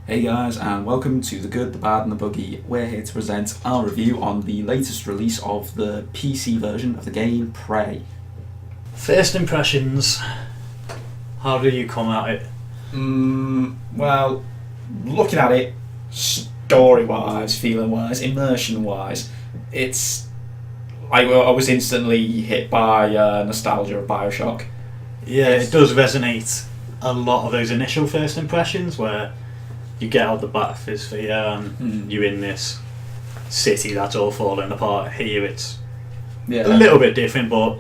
Hey guys, and welcome to The Good, The Bad and The Buggy. We're here to present our review on the latest release of the PC version of the game, Prey. First impressions, how do you come at it? Well, looking at it, story-wise, feeling-wise, immersion-wise, I was instantly hit by nostalgia of Bioshock. Yeah, it does resonate a lot of those initial first impressions where you get out the Bethesda and you're in this city that's all falling apart. Here it's a little bit different, but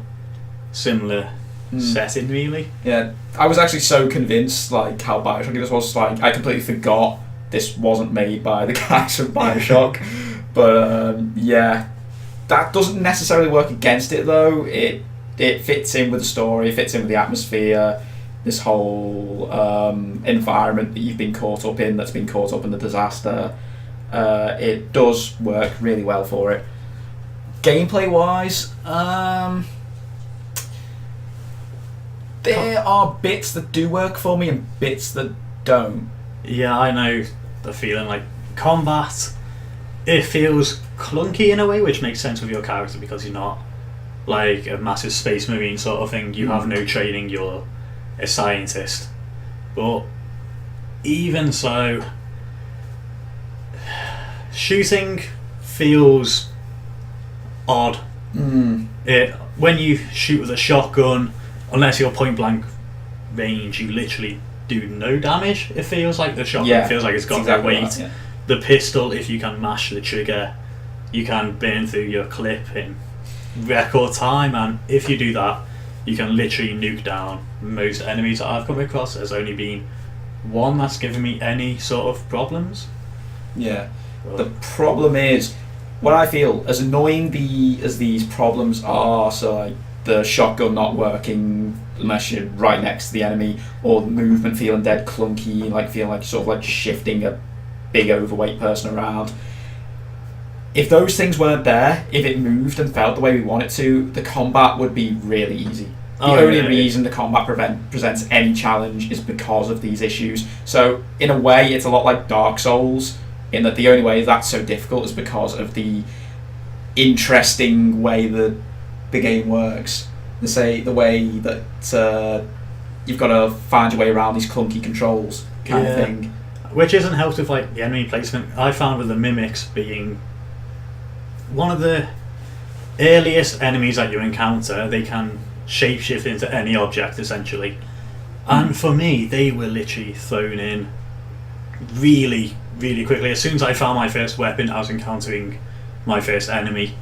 similar setting, really. Yeah, I was actually so convinced like how Bioshock it was. Like I completely forgot this wasn't made by the guys from Bioshock. But yeah, that doesn't necessarily work against it though. It fits in with the story, it fits in with the atmosphere. This whole environment that you've been caught up in, that's been caught up in the disaster, it does work really well for it. Gameplay wise, there are bits that do work for me and bits that don't. Yeah, I know the feeling. Like combat, it feels clunky in a way, which makes sense with your character because you're not like a massive space marine sort of thing. You have no training, you're a scientist. But even so, shooting feels odd. When you shoot with a shotgun, unless you're point blank range, you literally do no damage. It feels like the shotgun feels like it's got that weight. That, yeah. The pistol, if you can mash the trigger, you can burn through your clip in record time, and if you do that, you can literally nuke down most enemies that I've come across. There's only been one that's given me any sort of problems. Yeah. The problem is, what I feel, as annoying as these problems are, so like the shotgun not working unless you're right next to the enemy, or the movement feeling dead clunky, like feeling like sort of like shifting a big overweight person around. If those things weren't there, if it moved and felt the way we want it to, the combat would be really easy. The only reason the combat presents any challenge is because of these issues. So, in a way, it's a lot like Dark Souls, in that the only way that's so difficult is because of the interesting way that the game works. The way that you've got to find your way around these clunky controls kind of thing. Which isn't helped with like the enemy placement. I found with the mimics being one of the earliest enemies that you encounter. They can shapeshift into any object essentially, and for me they were literally thrown in really quickly. As soon as I found my first weapon, I was encountering my first enemy,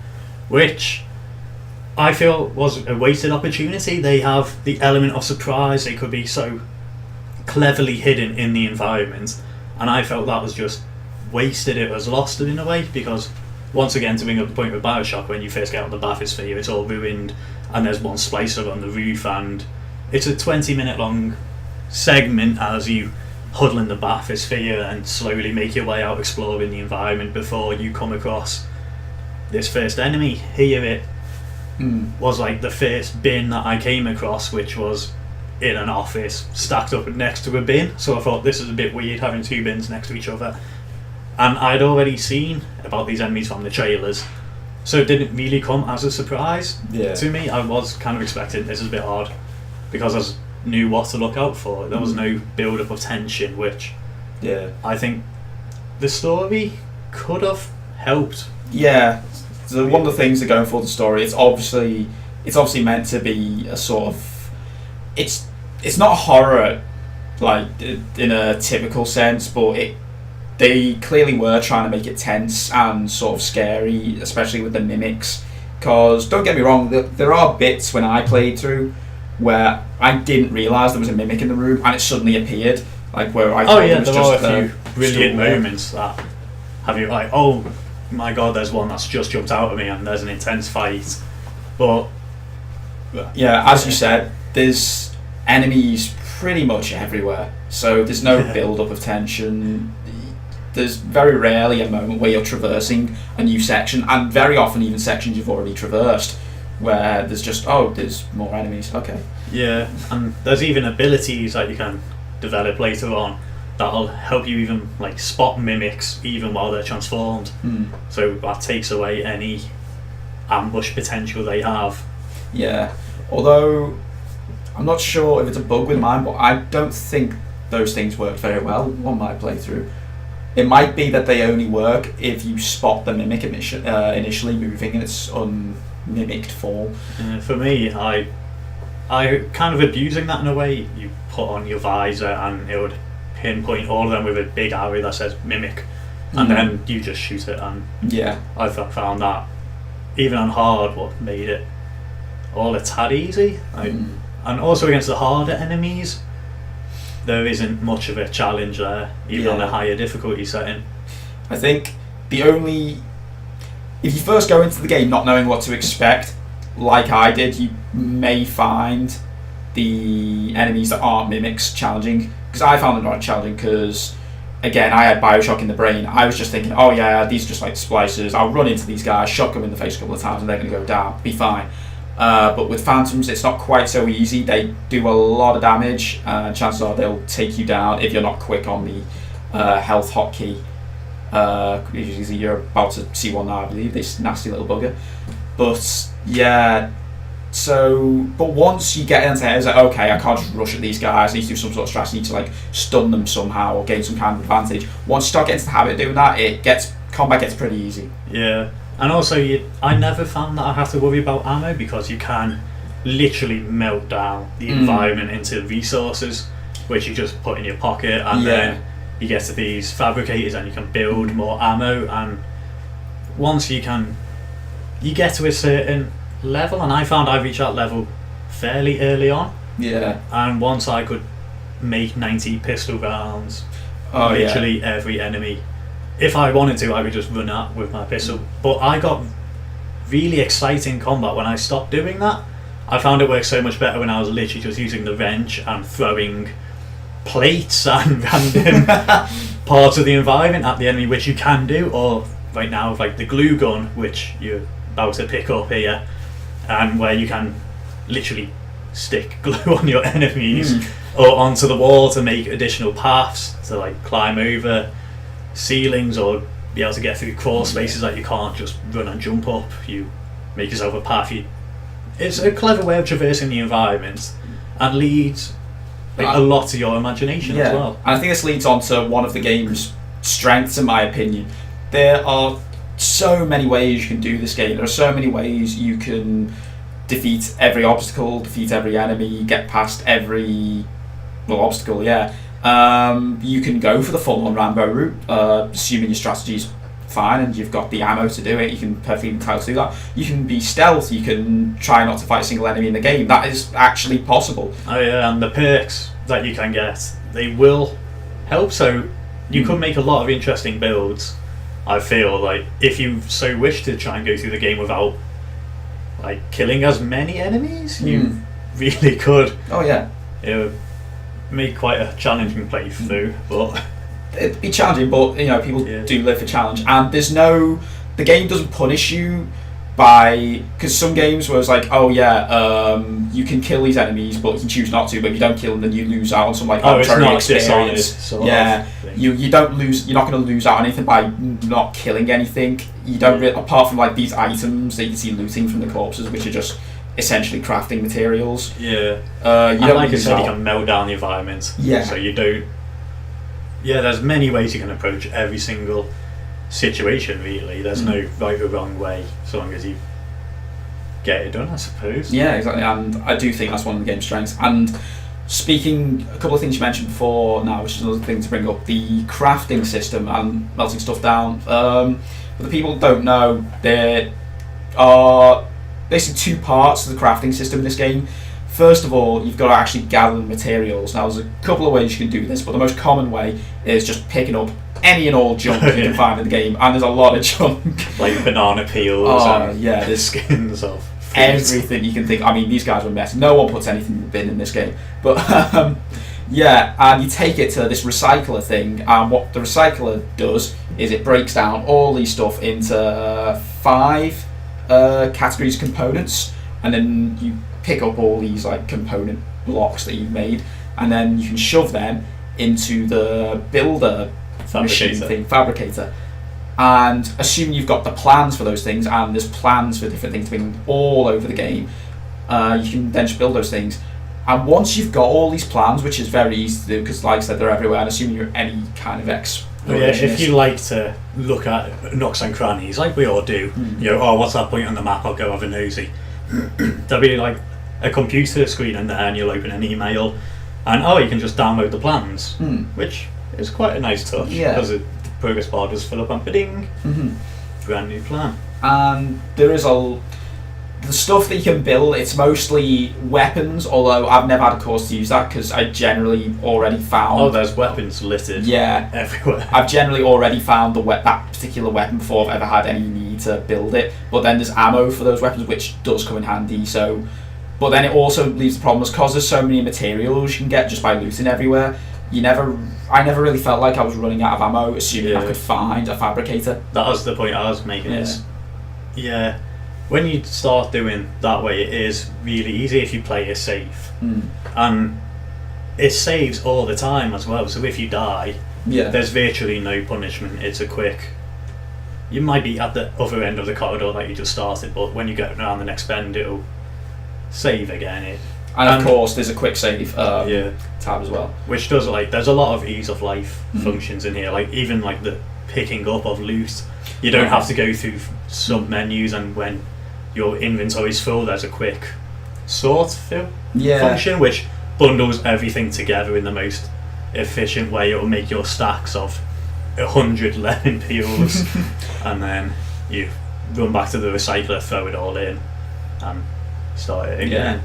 which I feel was a wasted opportunity. They have the element of surprise, they could be so cleverly hidden in the environment, and I felt that was just wasted. It was lost in a way, because once again, to bring up the point with Bioshock, when you first get out of the bathysphere, it's all ruined, and there's one splicer on the roof, and it's a 20-minute long segment as you huddle in the bathysphere and slowly make your way out exploring the environment before you come across this first enemy. Here it was like the first bin that I came across, which was in an office stacked up next to a bin, so I thought this is a bit weird having two bins next to each other. And I'd already seen about these enemies from the trailers, so it didn't really come as a surprise to me. I was kind of expecting this is a bit odd, because I knew what to look out for. There was no build-up of tension, which I think the story could have helped. Yeah, so one of the things that going for the story, it's obviously meant to be a sort of, it's not a horror like in a typical sense, but they clearly were trying to make it tense and sort of scary, especially with the mimics. Because, don't get me wrong, there are bits when I played through where I didn't realise there was a mimic in the room and it suddenly appeared. Like where I thought it was there just are a few brilliant moments that have you like, oh my god, there's one that's just jumped out at me and there's an intense fight. But yeah, as you said, there's enemies pretty much everywhere. So there's no build-up of tension. There's very rarely a moment where you're traversing a new section, and very often even sections you've already traversed, where there's just, there's more enemies, okay. Yeah, and there's even abilities that you can develop later on that'll help you even like spot mimics even while they're transformed. So that takes away any ambush potential they have. Yeah, although I'm not sure if it's a bug with mine, but I don't think those things worked very well on my playthrough. It might be that they only work if you spot the mimic initially moving in its unmimicked form. For me, I kind of abusing that in a way. You put on your visor and it would pinpoint all of them with a big arrow that says mimic, and then you just shoot it. And yeah, I found that even on hard, what made it all a tad easy. And also against the harder enemies, there isn't much of a challenge there, even on a higher difficulty setting. I think if you first go into the game not knowing what to expect, like I did, you may find the enemies that aren't mimics challenging, because I found them not challenging because, again, I had Bioshock in the brain. I was just thinking, oh yeah, these are just like splicers, I'll run into these guys, shock them in the face a couple of times and they're going to go down, be fine. But with Phantoms it's not quite so easy. They do a lot of damage, and chances are they'll take you down if you're not quick on the health hotkey. You're about to see one now, I believe, this nasty little bugger. But yeah, but once you get into it, it's like, okay, I can't just rush at these guys, I need to do some sort of strategy, I need to like stun them somehow or gain some kind of advantage. Once you start getting into the habit of doing that, combat gets pretty easy. Yeah. And also, I never found that I have to worry about ammo, because you can literally melt down the environment into resources, which you just put in your pocket, and then you get to these fabricators and you can build more ammo. And once you get to a certain level, and I found I reached that level fairly early on. Yeah. And once I could make 90 pistol rounds, literally every enemy. If I wanted to, I would just run out with my pistol. But I got really exciting combat when I stopped doing that. I found it worked so much better when I was literally just using the wrench and throwing plates and random parts of the environment at the enemy, which you can do, or right now with like the glue gun, which you're about to pick up here, and where you can literally stick glue on your enemies or onto the wall to make additional paths to like climb over ceilings or be able to get through crawl spaces that you can't just run and jump up. You make yourself a path. It's a clever way of traversing the environment and leads a lot to your imagination as well. And I think this leads on to one of the game's strengths, in my opinion. There are so many ways you can do this game. There are so many ways you can defeat every obstacle, defeat every enemy, get past every obstacle. You can go for the full-on Rambo route, assuming your strategy's fine and you've got the ammo to do it. You can perfectly entitled to do that. You can be stealth. You can try not to fight a single enemy in the game. That is actually possible. Oh yeah, and the perks that you can get, they will help. So you could make a lot of interesting builds. I feel like if you so wish to try and go through the game without like killing as many enemies, you really could. Oh yeah. It would make quite a challenging playthrough, but it'd be challenging, but people do live for challenge, and the game doesn't punish you because some games where it's like, you can kill these enemies but you can choose not to, but if you don't kill them then you lose out on some arbitrary experience. You don't lose, you're not going to lose out on anything by not killing anything. You don't apart from these items that you can see looting from the corpses, which are just essentially crafting materials. You don't like I said, you can melt down the environment. So you don't. There's many ways you can approach every single situation. Really, there's no right or wrong way, so long as you get it done, I suppose. Yeah, exactly. And I do think that's one of the game's strengths. And speaking, a couple of things you mentioned before now, which is another thing to bring up, the crafting system and melting stuff down. But the people don't know, there are basically two parts to the crafting system in this game. First of all, you've got to actually gather the materials. Now, there's a couple of ways you can do this, but the most common way is just picking up any and all junk you can find in the game, and there's a lot of junk. Like banana peels and there's skins of fruit. Everything you can think. I mean, these guys were messy. No one puts anything in the bin in this game. But, and you take it to this recycler thing, and what the recycler does is it breaks down all these stuff into 5 categories of components, and then you pick up all these component blocks that you've made, and then you can shove them into the builder machine thing, fabricator, and assuming you've got the plans for those things, and there's plans for different things being all over the game, you can then just build those things. And once you've got all these plans, which is very easy to do because, like I said, they're everywhere, and assuming you're any kind of if you like to look at nooks and crannies, like we all do, what's that point on the map? I'll go have a nosy. There'll be like a computer screen in there, and you'll open an email, and you can just download the plans, which is quite a nice touch. Because the progress bar does fill up and ding, brand new plan. And there is the stuff that you can build, it's mostly weapons, although I've never had a course to use that because I generally already found... there's weapons littered everywhere. I've generally already found that particular weapon before I've ever had any need to build it. But then there's ammo for those weapons, which does come in handy. But then it also leaves the problem because there's so many materials you can get just by looting everywhere. I never really felt like I was running out of ammo, assuming I could find a fabricator. That was the point I was making. When you start doing that way, it is really easy if you play it safe. And it saves all the time as well, so if you die, there's virtually no punishment. It's a quick... You might be at the other end of the corridor that you just started, but when you get around the next bend, it'll save again. And of course, there's a quick save tab as well. Which does, there's a lot of ease of life functions in here, even the picking up of loot. You don't have to go through sub-menus, and when your inventory's full, there's a quick sort function which bundles everything together in the most efficient way. It'll make your stacks of 100 lemon peels and then you run back to the recycler, throw it all in and start it again.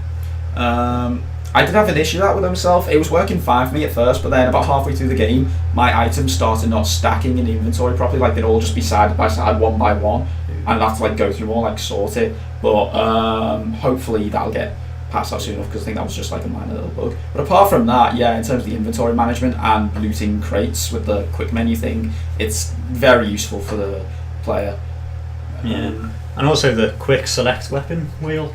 I did have an issue with that myself. It was working fine for me at first, but then about halfway through the game my items started not stacking in the inventory properly. They'd all just be side by side, one by one, and I'd have to go through them all, sort it. But hopefully that'll get past that soon enough, because I think that was just a minor little bug. But apart from that, in terms of the inventory management and looting crates with the quick menu thing, it's very useful for the player. And also the quick select weapon wheel.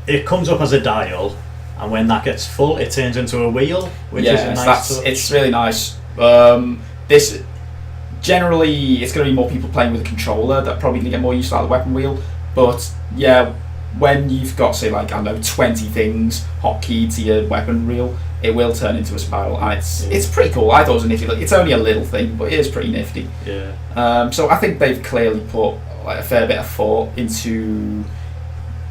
It comes up as a dial, and when that gets full, it turns into a wheel, which is a nice touch. It's really nice. This generally, it's going to be more people playing with a controller that probably going to get more used to the weapon wheel. But when you've got, say, 20 things hotkeyed to your weapon wheel, it will turn into a spiral, and it's pretty cool. I thought it was a nifty. It's only a little thing, but it is pretty nifty. So I think they've clearly put a fair bit of thought into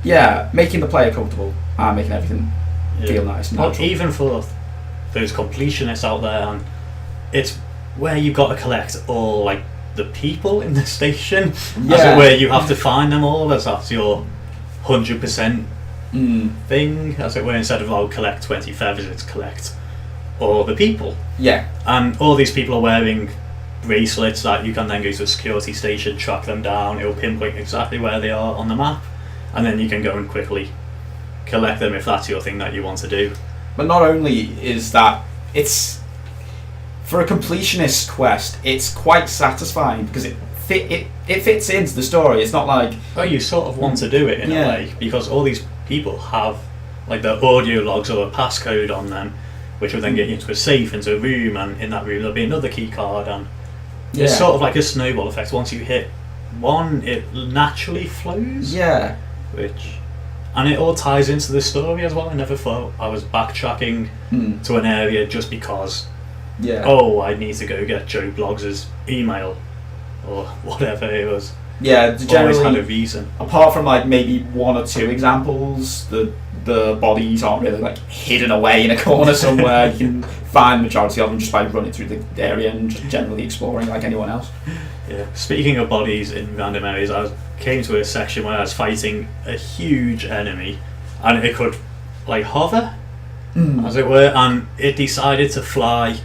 making the player comfortable and making everything feel nice and natural. Even for those completionists out there, and it's where you've got to collect all the people in the station, as it where you have to find them all, as that's your 100% thing, as it were, instead of collect 20 feathers, it's collect all the people. And all these people are wearing bracelets that you can then go to a security station, track them down, it'll pinpoint exactly where they are on the map, and then you can go and quickly collect them if that's your thing that you want to do. But not only is that, it's for a completionist quest, it's quite satisfying because it fits into the story. It's not you sort of want to do it in a way, because all these people have their audio logs or a passcode on them, which will then get you into a safe, into a room, and in that room there'll be another key card, and it's sort of like a snowball effect. Once you hit one, it naturally flows. And it all ties into the story as well. I never thought I was backtracking to an area just because I need to go get Joe Bloggs' email or whatever it was. Generally always had a reason. Apart from maybe one or two examples, the bodies aren't really hidden away in a corner somewhere. You can find the majority of them just by running through the area and just generally exploring like anyone else. Speaking of bodies in random areas, I came to a section where I was fighting a huge enemy, and it could hover, as it were, and it decided to fly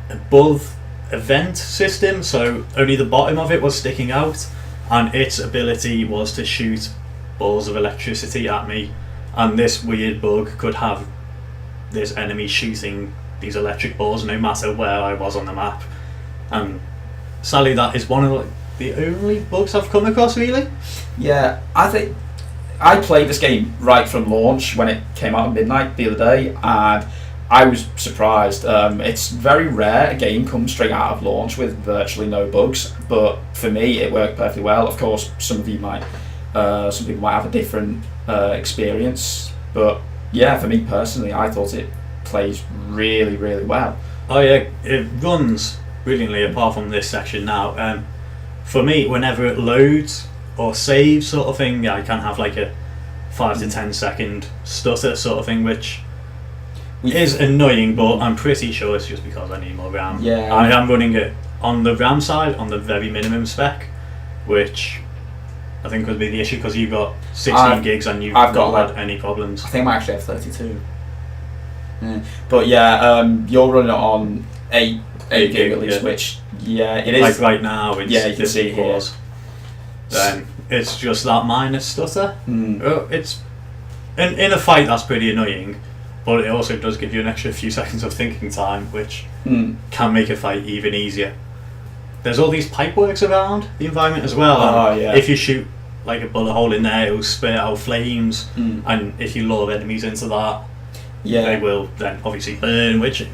above a vent system, so only the bottom of it was sticking out, and its ability was to shoot balls of electricity at me, and this weird bug could have this enemy shooting these electric balls no matter where I was on the map. And sadly that is one of the only bugs I've come across, really. I think I played this game right from launch when it came out at midnight the other day, and I was surprised. It's very rare a game comes straight out of launch with virtually no bugs, but for me it worked perfectly well. Of course, some people might have a different experience, but yeah, for me personally, I thought it plays really, really well. Oh yeah, it runs brilliantly apart from this section now. For me, whenever it loads or saves sort of thing, I can have like a 5 to 10 second stutter sort of thing, which is annoying, but I'm pretty sure it's just because I need more RAM. Yeah. I am running it on the RAM side on the very minimum spec, which I think would be the issue because you've got 16 gigs and you've not had any problems. I think I might actually have 32. Yeah. But yeah, you're running it on 8 gig at least, which it is. Like right now, it's you can see here. Then it's just that minor stutter. Mm. It's in a fight that's pretty annoying, but it also does give you an extra few seconds of thinking time, which can make a fight even easier. There's all these pipeworks around the environment as well. Oh, yeah. If you shoot like a bullet hole in there, it will spit out flames, and if you lure enemies into that, they will then obviously burn, which...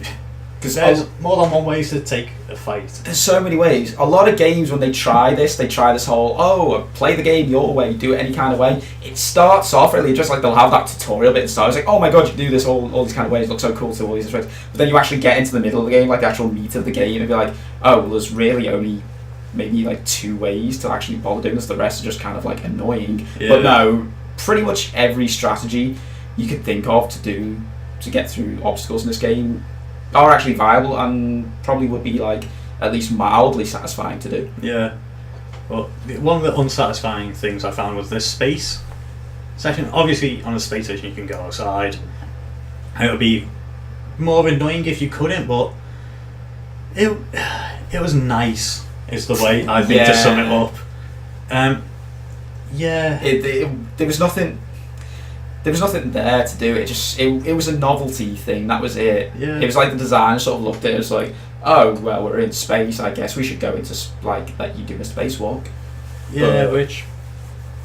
Because there's more than one way to take a fight. There's so many ways. A lot of games, when they try this whole, play the game your way, do it any kind of way. It starts off really just like they'll have that tutorial bit and start. It's like, oh my god, you can do this all these kind of ways, it looks so cool to all these ways. But then you actually get into the middle of the game, like the actual meat of the game, and be like, oh, well, there's really only maybe like 2 ways to actually bother doing this. The rest are just kind of like annoying. Yeah. But no, pretty much every strategy you could think of to get through obstacles in this game are actually viable and probably would be like at least mildly satisfying to do. Yeah. Well, one of the unsatisfying things I found was this space section. Obviously, on a space station you can go outside. It would be more annoying if you couldn't, but it was nice. Is the way I think to sum it up. There was nothing. There was nothing there to do. It was a novelty thing. That was it. Yeah. It was like the designer sort of looked at it as like, oh well, we're in space. I guess we should go into let you do a spacewalk. Yeah, which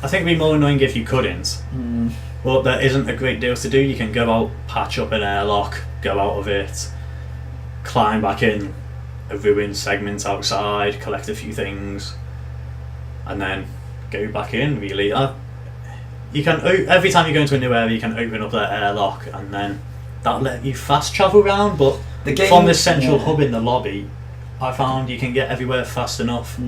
I think would be more annoying if you couldn't. But there isn't a great deal to do. You can go out, patch up an airlock, go out of it, climb back in a ruined segment outside, collect a few things, and then go back in. Really. You can every time you go into a new area, you can open up that airlock, and then that'll let you fast travel around. But from the central hub in the lobby, I found you can get everywhere fast enough.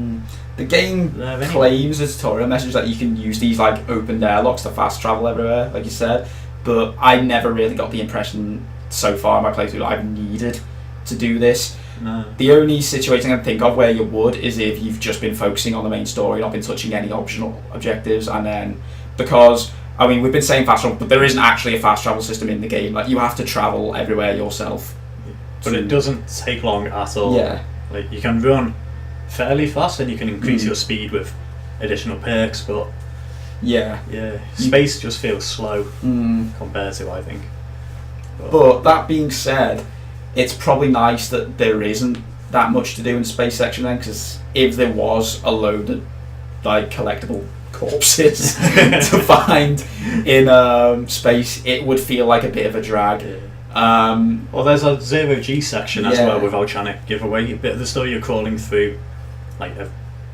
The game claims a tutorial message that you can use these like opened airlocks to fast travel everywhere, like you said. But I never really got the impression so far in my playthrough that I've needed to do this. No. The only situation I can think of where you would is if you've just been focusing on the main story, not been touching any optional objectives, and then. Because, I mean, we've been saying fast travel, but there isn't actually a fast travel system in the game. Like, you have to travel everywhere yourself. But it doesn't take long at all. Yeah. Like, you can run fairly fast and you can increase your speed with additional perks, but... Yeah. Space just feels slow compared to, I think. But that being said, it's probably nice that there isn't that much to do in the space section then, because if there was a load of, like, collectible corpses to find in space, it would feel like a bit of a drag. Well, there's a 0G section as well, without trying to give away a bit of the story. You're crawling through like a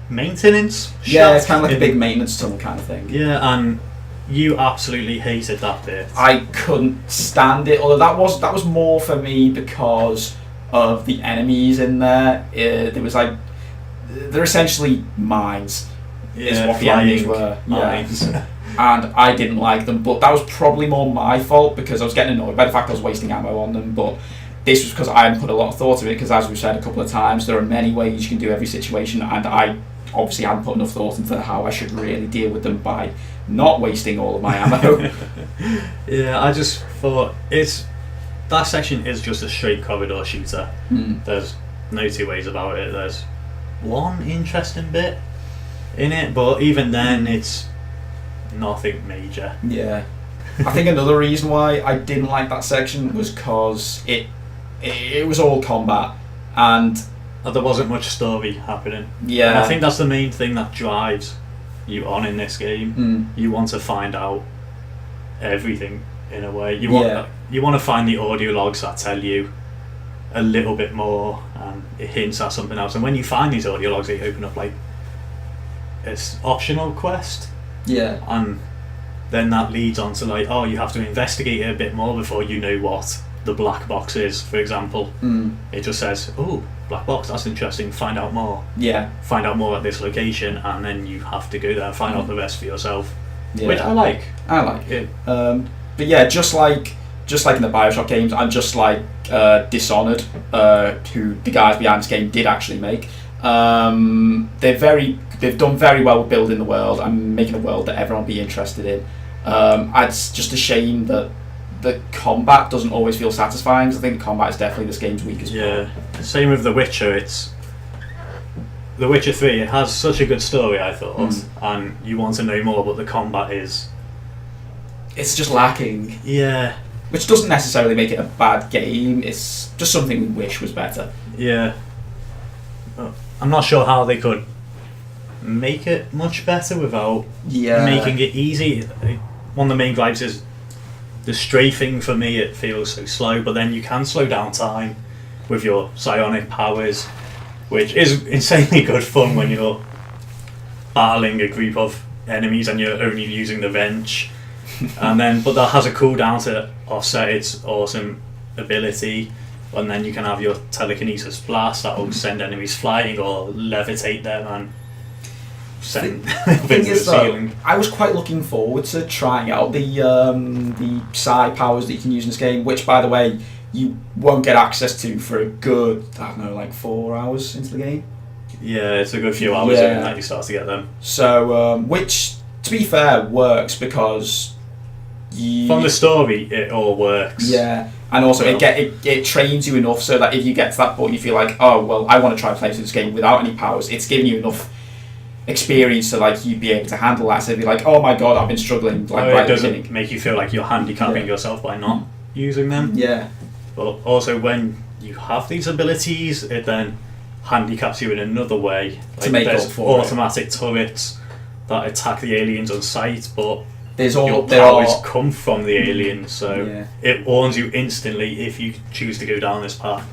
maintenance shaft. It's kind of like a big maintenance tunnel kind of thing. Yeah, and you absolutely hated that bit. I couldn't stand it, although that was more for me because of the enemies in there. There was like, they're essentially mines. Is what the enemies were. Mines. Yeah. And I didn't like them, but that was probably more my fault because I was getting annoyed by the fact I was wasting ammo on them. But this was because I hadn't put a lot of thought into it, because as we've said a couple of times, there are many ways you can do every situation, and I obviously hadn't put enough thought into how I should really deal with them by not wasting all of my ammo. Yeah, I just thought that section is just a straight corridor shooter. There's no two ways about it. There's one interesting bit in it, but even then it's nothing major. Yeah. I think another reason why I didn't like that section was because it was all combat and there wasn't much story happening. Yeah. And I think that's the main thing that drives you on in this game. You want to find out everything in a way. You want to find the audio logs that tell you a little bit more, it hints at something else, and when you find these audio logs, they open up like this optional quest, and then that leads on to like, oh, you have to investigate it a bit more before you know what the black box is, for example. It just says, oh, black box, that's interesting, find out more. Find out more at this location, and then you have to go there and find out the rest for yourself. Which I like it. But yeah, just like in the Bioshock games, and just like Dishonored, who the guys behind this game did actually make, they've done very well with building the world and making a world that everyone will be interested in. It's just a shame that the combat doesn't always feel satisfying, because I think the combat is definitely this game's weakest point. Same with The Witcher. The Witcher 3, it has such a good story, I thought, and you want to know more, but the combat is... It's just lacking. Yeah. Which doesn't necessarily make it a bad game, it's just something we wish was better. Yeah. I'm not sure how they could make it much better without making it easy. One of the main gripes is the strafing. For me, it feels so slow, but then you can slow down time with your psionic powers, which is insanely good fun when you're battling a group of enemies and you're only using the wrench. But that has a cooldown to offset its awesome ability, and then you can have your telekinesis blast that will send enemies flying or levitate them and send them into the ceiling. I was quite looking forward to trying out the psi powers that you can use in this game, which, by the way, you won't get access to for a good, 4 hours into the game. Yeah, it's a good few hours in that you start to get them. So, which, to be fair, works because from the story, it all works. Yeah, and also it trains you enough so that if you get to that point, you feel like, oh well, I want to try playing through this game without any powers. It's giving you enough experience so like you'd be able to handle that. So you'd be like, oh my god, I've been struggling. It doesn't make you feel like you're handicapping yourself by not using them. Yeah. But also when you have these abilities, it then handicaps you in another way. To make up for automatic turrets that attack the aliens on sight, but your powers come from the aliens, so it warns you instantly if you choose to go down this path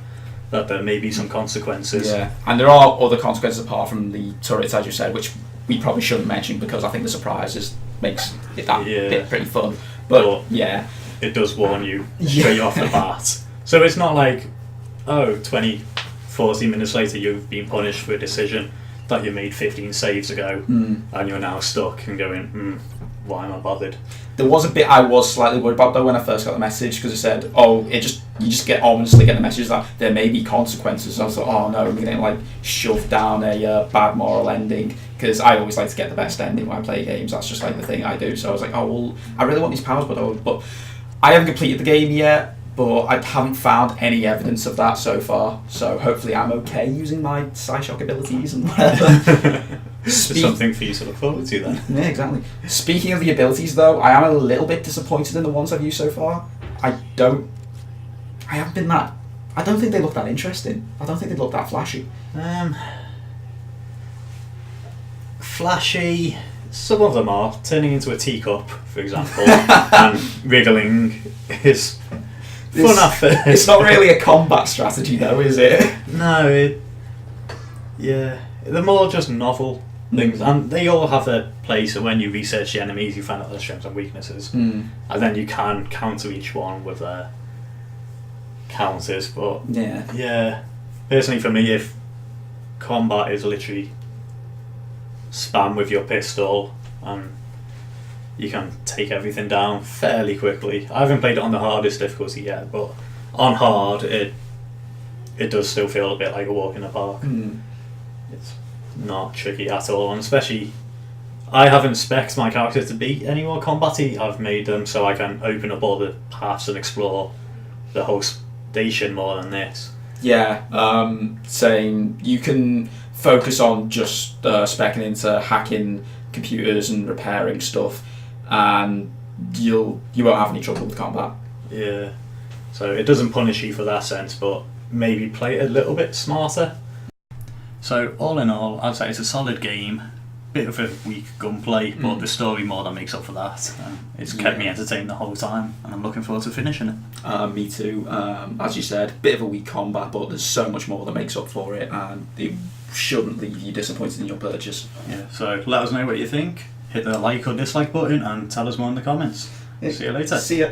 that there may be some consequences. Yeah, and there are other consequences apart from the turrets, as you said, which we probably shouldn't mention because I think the surprises makes it that bit pretty fun. But it does warn you straight off the bat. So it's not like, 20, 40 minutes later you've been punished for a decision that you made 15 saves ago and you're now stuck and going, why am I bothered? There was a bit I was slightly worried about though when I first got the message, because it said, you just ominously get the message that there may be consequences. I was like, oh no, I'm getting shoved down a bad moral ending, because I always like to get the best ending when I play games. That's just the thing I do. So I was like, oh well, I really want these powers, but I haven't completed the game yet. But I haven't found any evidence of that so far. So hopefully I'm okay using my Psyshock abilities and whatever. Something for you to look forward to then. Yeah, exactly. Speaking of the abilities though, I am a little bit disappointed in the ones I've used so far. I don't think they look that interesting. I don't think they look that flashy. Flashy, some of them are. Turning into a teacup, for example, and wriggling is... It's not really a combat strategy though, is it? No, they're more just novel things, and they all have a place. And when you research the enemies, you find out their strengths and weaknesses, and then you can counter each one with counters. But personally for me, if combat is literally spam with your pistol and you can take everything down fairly quickly. I haven't played it on the hardest difficulty yet, but on hard, it does still feel a bit like a walk in the park. It's not tricky at all, and especially, I haven't spec'd my character to be any more combat-y. I've made them so I can open up all the paths and explore the whole station more than this. Yeah, saying you can focus on just speccing into hacking computers and repairing stuff, and you won't have any trouble with combat. Yeah, so it doesn't punish you for that sense, but maybe play it a little bit smarter. So all in all, I'd say it's a solid game. bit of a weak gunplay, but the story more than makes up for that. It's kept me entertained the whole time, and I'm looking forward to finishing it. Me too. As you said, bit of a weak combat, but there's so much more that makes up for it, and it shouldn't leave you disappointed in your purchase. Yeah, so let us know what you think. Hit the like or dislike button and tell us more in the comments. See you later. See ya.